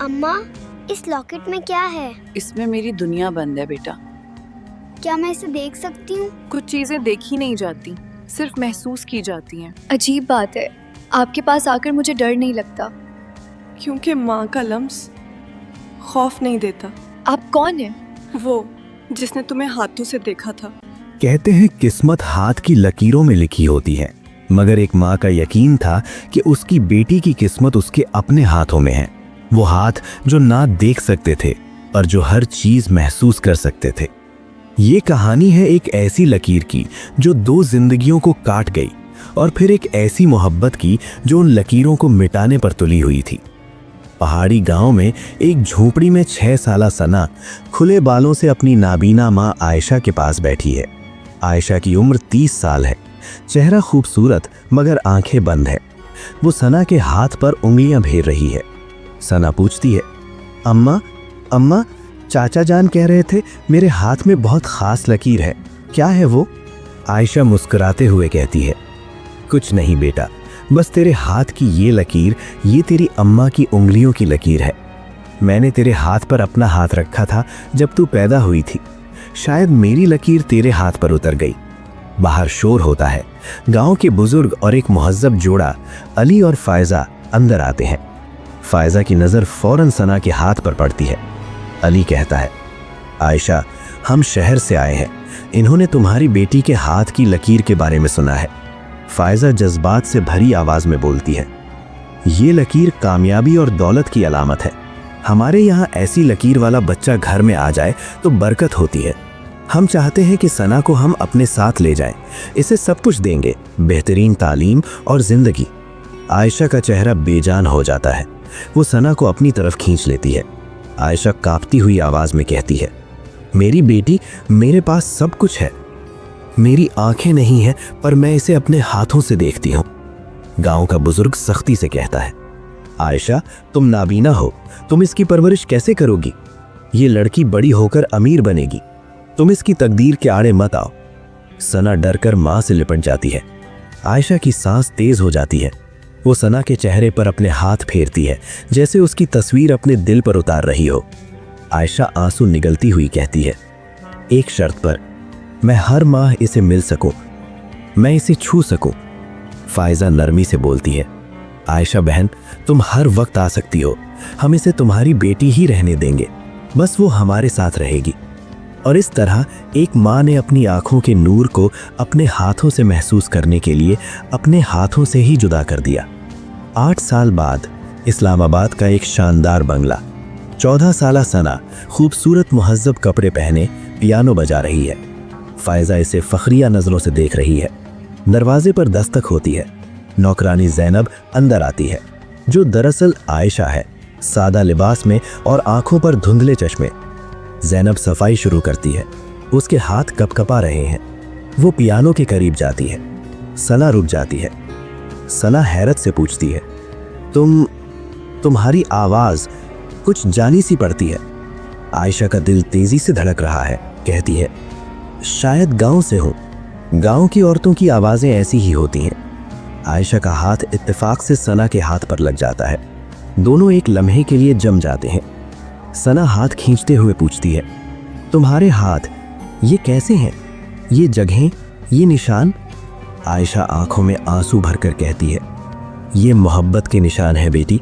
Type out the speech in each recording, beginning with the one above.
अम्मा, इस लॉकेट में क्या है? इसमें मेरी दुनिया बंद है बेटा। क्या मैं इसे देख सकती हूँ? कुछ चीजें देखी नहीं जाती, सिर्फ महसूस की जाती हैं। अजीब बात है, आपके पास आकर मुझे डर नहीं लगता। क्योंकि माँ का लम्स खौफ नहीं देता। आप कौन हैं? वो जिसने तुम्हें हाथों से देखा था। कहते हैं किस्मत हाथ की लकीरों में लिखी होती है, मगर एक माँ का यकीन था कि उसकी बेटी की किस्मत उसके अपने हाथों में है। वो हाथ जो ना देख सकते थे और जो हर चीज महसूस कर सकते थे। ये कहानी है एक ऐसी लकीर की जो 2 जिंदगियों को काट गई, और फिर एक ऐसी मोहब्बत की जो उन लकीरों को मिटाने पर तुली हुई थी। पहाड़ी गांव में एक झोपड़ी में 6 साला सना खुले बालों से अपनी नाबीना माँ आयशा के पास बैठी है। आयशा की उम्र 30 साल है, चेहरा खूबसूरत मगर आंखें बंद है। वो सना के हाथ पर उंगलियां फेर रही है। सना पूछती है, अम्मा अम्मा, चाचा जान कह रहे थे मेरे हाथ में बहुत खास लकीर है, क्या है वो? आयशा मुस्कुराते हुए कहती है, कुछ नहीं बेटा, बस तेरे हाथ की ये लकीर, ये तेरी अम्मा की उंगलियों की लकीर है। मैंने तेरे हाथ पर अपना हाथ रखा था जब तू पैदा हुई थी, शायद मेरी लकीर तेरे हाथ पर उतर गई। बाहर शोर होता है। गांव के बुजुर्ग और एक मुहज्जब जोड़ा अली और फायजा अंदर आते हैं। फायजा की नज़र फौरन सना के हाथ पर पड़ती है। अली कहता है, आयशा, हम शहर से आए हैं, इन्होंने तुम्हारी बेटी के हाथ की लकीर के बारे में सुना है। फायजा जज्बात से भरी आवाज में बोलती है, ये लकीर कामयाबी और दौलत की अलामत है। हमारे यहाँ ऐसी लकीर वाला बच्चा घर में आ जाए तो बरकत होती है। हम चाहते हैं कि सना को हम अपने साथ ले जाएं, इसे सब कुछ देंगे, बेहतरीन तालीम और जिंदगी। आयशा का चेहरा बेजान हो जाता है। वो सना को अपनी तरफ खींच लेती है। आयशा कांपती हुई आवाज में कहती है, मेरी बेटी, मेरे पास सब कुछ है। मेरी आंखें नहीं हैं, पर मैं इसे अपने हाथों से देखती हूँ। गांव का बुजुर्ग सख्ती से कहता है, आयशा, तुम नाबीना हो, तुम इसकी परवरिश कैसे करोगी? ये लड़की बड़ी होकर अमीर बनेगी, तुम इसकी तकदीर के आड़े मत आओ। सना डरकर मां से लिपट जाती है। आयशा की सांस तेज हो जाती है। वो सना के चेहरे पर अपने हाथ फेरती है, जैसे उसकी तस्वीर अपने दिल पर उतार रही हो। आयशा आंसू निगलती हुई कहती है, एक शर्त पर, मैं हर माह इसे मिल सकूं, मैं इसे छू सकूं। फायजा नरमी से बोलती है, आयशा बहन, तुम हर वक्त आ सकती हो, हम इसे तुम्हारी बेटी ही रहने देंगे, बस वो हमारे साथ रहेगी। और इस तरह एक माँ ने अपनी आंखों के नूर को अपने हाथों से महसूस करने के लिए अपने हाथों से ही जुदा कर दिया। 8 साल बाद इस्लामाबाद का एक शानदार बंगला। 14 साला सना खूबसूरत मुहज्जब कपड़े पहने पियानो बजा रही है। फायजा इसे फखरिया नजरों से देख रही है। दरवाजे पर दस्तक होती है। नौकरानी ज़ैनब अंदर आती है, जो दरअसल आयशा है, सादा लिबास में और आंखों पर धुंधले चश्मे। ज़ैनब सफाई शुरू करती है। उसके हाथ कपकपा रहे हैं। वो पियानो के करीब जाती है। सना रुक जाती है। सना हैरत से पूछती है, तुम्हारी आवाज़ कुछ जानी सी पड़ती है। आयशा का दिल तेजी से धड़क रहा है। कहती है, शायद गांव से हूँ, गांव की औरतों की आवाज़ें ऐसी ही होती हैं। आयशा का हाथ इत्तेफाक से सना के हाथ पर लग जाता है। दोनों एक लम्हे के लिए जम जाते हैं। सना हाथ खींचते हुए पूछती है, तुम्हारे हाथ ये कैसे हैं? ये जगहें, ये निशान? आयशा आंखों में आंसू भरकर कहती है, ये मोहब्बत के निशान है बेटी।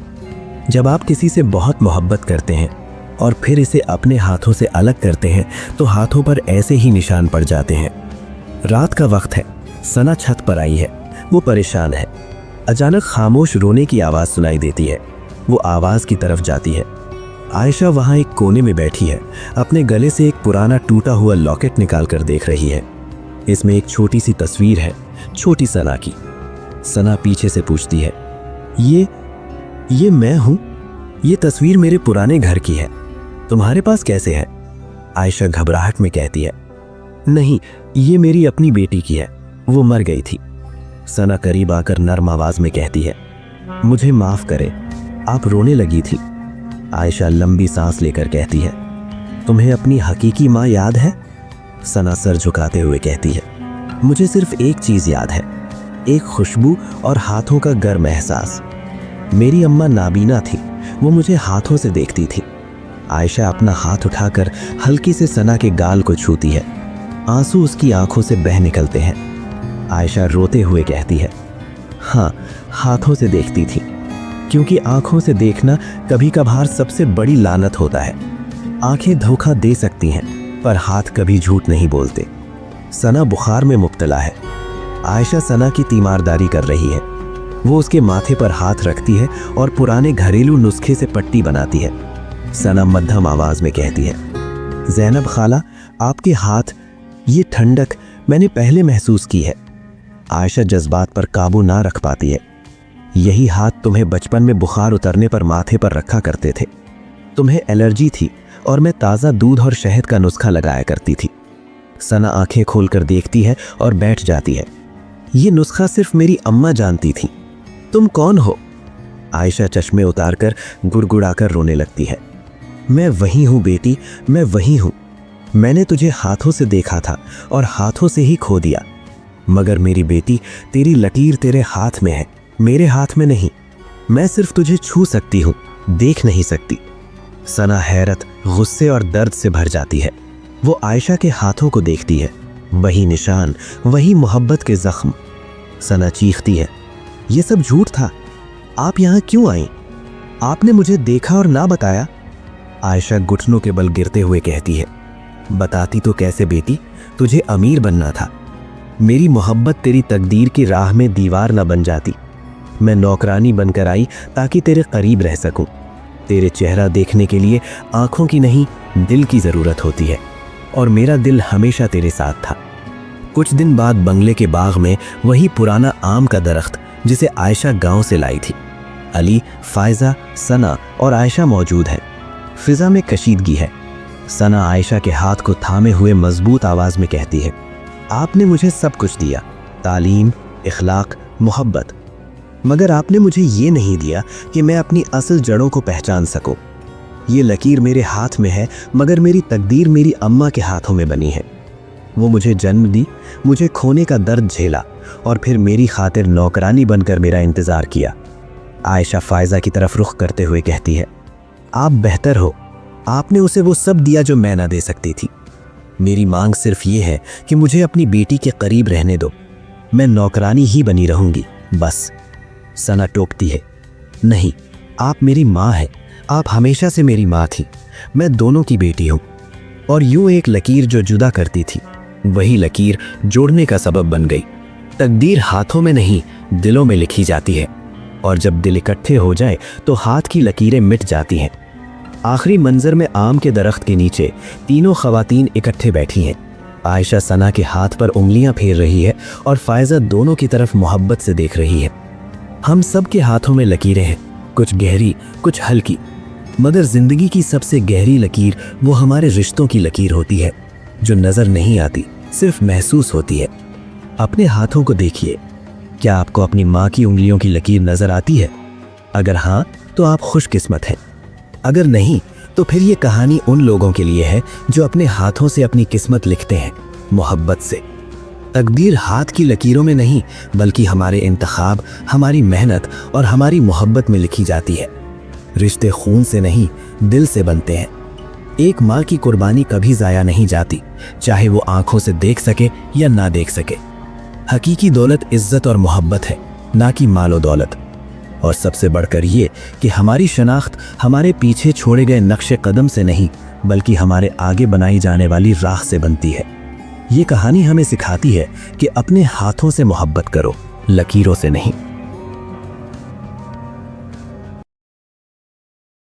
जब आप किसी से बहुत मोहब्बत करते हैं और फिर इसे अपने हाथों से अलग करते हैं तो हाथों पर ऐसे ही निशान पड़ जाते हैं। रात का वक्त है। सना छत पर आई है। वो परेशान है। अचानक खामोश रोने की आवाज़ सुनाई देती है। वो आवाज़ की तरफ जाती है। आयशा वहाँ एक कोने में बैठी है। अपने गले से एक पुराना टूटा हुआ लॉकेट निकाल कर देख रही है। इसमें एक छोटी सी तस्वीर है, छोटी सना की। सना पीछे से पूछती है, ये मैं हूँ? ये तस्वीर मेरे पुराने घर की है, तुम्हारे पास कैसे है? आयशा घबराहट में कहती है, नहीं, ये मेरी अपनी बेटी की है, वो मर गई थी। सना करीब आकर नर्म आवाज में कहती है, मुझे माफ करें, आप रोने लगी थी। आयशा लंबी सांस लेकर कहती है, तुम्हें अपनी हकीकी माँ याद है? सना सर झुकाते हुए कहती है, मुझे सिर्फ एक चीज याद है, एक खुशबू और हाथों का गर्म एहसास। मेरी अम्मा नाबीना थी, वो मुझे हाथों से देखती थी। आयशा अपना हाथ उठाकर हल्की से सना के गाल को छूती है। आंसू उसकी आंखों से बह निकलते हैं। आयशा रोते हुए कहती है, हाँ, हाथों से देखती थी, क्योंकि आंखों से देखना कभी कभार सबसे बड़ी लानत होता है। आंखें धोखा दे सकती हैं, पर हाथ कभी झूठ नहीं बोलते। सना बुखार में मुब्तला है। आयशा सना की तीमारदारी कर रही है। वो उसके माथे पर हाथ रखती है और पुराने घरेलू नुस्खे से पट्टी बनाती है। सना मध्यम आवाज में कहती है, ज़ैनब खाला, आपके हाथ, ये ठंडक मैंने पहले महसूस की है। आयशा जज्बात पर काबू ना रख पाती है। यही हाथ तुम्हें बचपन में बुखार उतरने पर माथे पर रखा करते थे। तुम्हें एलर्जी थी और मैं ताज़ा दूध और शहद का नुस्खा लगाया करती थी। सना आंखें खोलकर देखती है और बैठ जाती है। ये नुस्खा सिर्फ मेरी अम्मा जानती थी। तुम कौन हो? आयशा चश्मे उतारकर गुड़गुड़ाकर रोने लगती है। मैं वही हूँ बेटी, मैं वही हूँ। मैंने तुझे हाथों से देखा था और हाथों से ही खो दिया। मगर मेरी बेटी, तेरी लकीर तेरे हाथ में है, मेरे हाथ में नहीं। मैं सिर्फ तुझे छू सकती हूँ, देख नहीं सकती। सना हैरत, गुस्से और दर्द से भर जाती है। वो आयशा के हाथों को देखती है। वही निशान, वही मोहब्बत के जख्म। सना चीखती है, ये सब झूठ था। आप यहाँ क्यों आई? आपने मुझे देखा और ना बताया। आयशा घुटनों के बल गिरते हुए कहती है, बताती तो कैसे बेटी, तुझे अमीर बनना था। मेरी मोहब्बत तेरी तकदीर की राह में दीवार न बन जाती। मैं नौकरानी बनकर आई ताकि तेरे करीब रह सकूं। तेरे चेहरा देखने के लिए आंखों की नहीं, दिल की ज़रूरत होती है, और मेरा दिल हमेशा तेरे साथ था। कुछ दिन बाद बंगले के बाग में वही पुराना आम का दरख्त जिसे आयशा गांव से लाई थी। अली, फायजा, सना और आयशा मौजूद है। फिजा में कशीदगी है। सना आयशा के हाथ को थामे हुए मजबूत आवाज में कहती है, आपने मुझे सब कुछ दिया, तालीम, इखलाक, मोहब्बत, मगर आपने मुझे ये नहीं दिया कि मैं अपनी असल जड़ों को पहचान सकूं। ये लकीर मेरे हाथ में है, मगर मेरी तकदीर मेरी अम्मा के हाथों में बनी है। वो मुझे जन्म दी, मुझे खोने का दर्द झेला और फिर मेरी खातिर नौकरानी बनकर मेरा इंतज़ार किया। आयशा फायजा की तरफ रुख करते हुए कहती है, आप बेहतर हो। आपने उसे वो सब दिया जो मैं ना दे सकती थी। मेरी मांग सिर्फ ये है कि मुझे अपनी बेटी के करीब रहने दो। मैं नौकरानी ही बनी रहूंगी, बस। सना टोकती है, नहीं, आप मेरी माँ हैं। आप हमेशा से मेरी माँ थी। मैं दोनों की बेटी हूँ। और यूं एक लकीर जो जुदा करती थी, वही लकीर जोड़ने का सबब बन गई। तकदीर हाथों में नहीं, दिलों में लिखी जाती है, और जब दिल इकट्ठे हो जाए तो हाथ की लकीरें मिट जाती हैं। आखिरी मंजर में आम के दरख्त के नीचे तीनों खवातीन इकट्ठे बैठी हैं। आयशा सना के हाथ पर उंगलियां फेर रही है और फायजा दोनों की तरफ मोहब्बत से देख रही है। हम सब के हाथों में लकीरें हैं, कुछ गहरी, कुछ हल्की, मगर जिंदगी की सबसे गहरी लकीर वो हमारे रिश्तों की लकीर होती है, जो नजर नहीं आती, सिर्फ महसूस होती है। अपने हाथों को देखिए, क्या आपको अपनी माँ की उंगलियों की लकीर नजर आती है? अगर हाँ, तो आप खुशकिस्मत हैं। अगर नहीं, तो फिर ये कहानी उन लोगों के लिए है जो अपने हाथों से अपनी किस्मत लिखते हैं, मोहब्बत से। तकदीर हाथ की लकीरों में नहीं, बल्कि हमारे इंतखाब, हमारी मेहनत और हमारी मोहब्बत में लिखी जाती है। रिश्ते खून से नहीं, दिल से बनते हैं। एक माँ की कुर्बानी कभी ज़ाया नहीं जाती, चाहे वो आंखों से देख सके या ना देख सके। हकीकी दौलत इज्जत और मोहब्बत है, ना कि मालो दौलत। और सबसे बढ़कर ये कि हमारी शनाख्त हमारे पीछे छोड़े गए नक्शे कदम से नहीं, बल्कि हमारे आगे बनाई जाने वाली राह से बनती है। ये कहानी हमें सिखाती है कि अपने हाथों से मोहब्बत करो, लकीरों से नहीं।